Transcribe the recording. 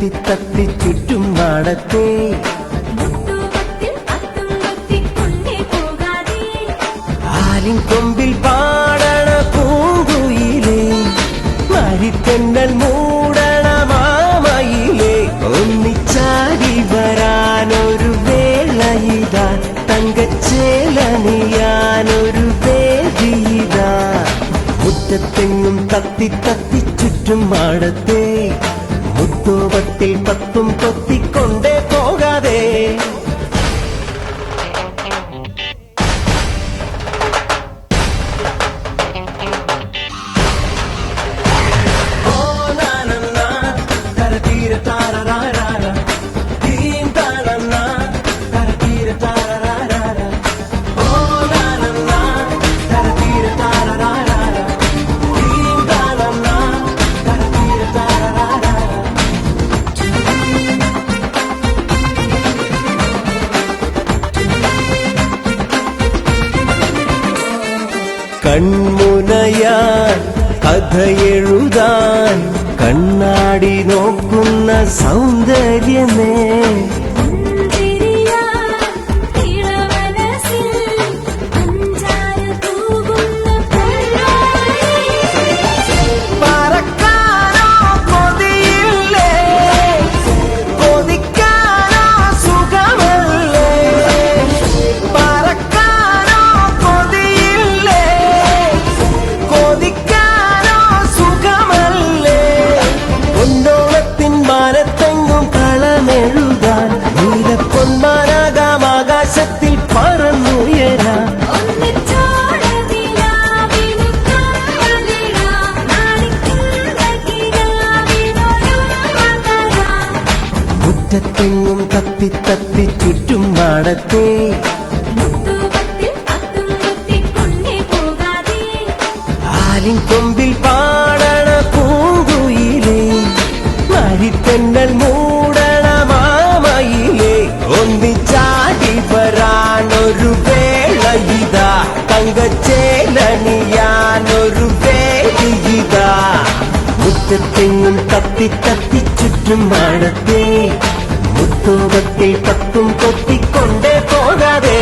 തത്തി തത്തി ചുറ്റും മാടത്തെ ആലിൻ കൊമ്പിൽ പാടണ പൂങ്കുയിലേ മരിത്തെന്നൽ മൂടണ മാമയിലേ ഒന്നിച്ചാടി വരാനൊരു വേളയിതാ തങ്കച്ചേലണിയാനൊരു വേദിയിതാ മുറ്റത്തെങ്ങും തത്തി തത്തി ചുറ്റും മാടത്തെ മുത്തോപത്തിൽ പത്തും കൊത്തിക്കൊണ്ടേ പോകാതെ കൺമുനയാൻ കഥയെഴുതാൻ കണ്ണാടി നോക്കുന്ന സൗന്ദര്യമേ ആകാശത്തിൽ പറന്നുയരാം മുറ്റത്തെങ്ങും തത്തി തത്തി ചുറ്റും മാടത്തെ ആലിൻ കൊമ്പിൽ പാടണ പൂങ്കുയിലേ മരിത്തെന്നൽ മൂടണ മാമയിലേ ഒന്നിച്ചാടി വരാനൊരു വേളയിതാ തങ്കച്ചേലണിയാനൊരു വേദിയിതാ മുറ്റത്തെങ്ങും തത്തി തത്തി ചുറ്റും മാടത്തെ മുത്തോപത്തിൽ പത്തും കൊത്തിക്കൊണ്ടേ പോകാതെ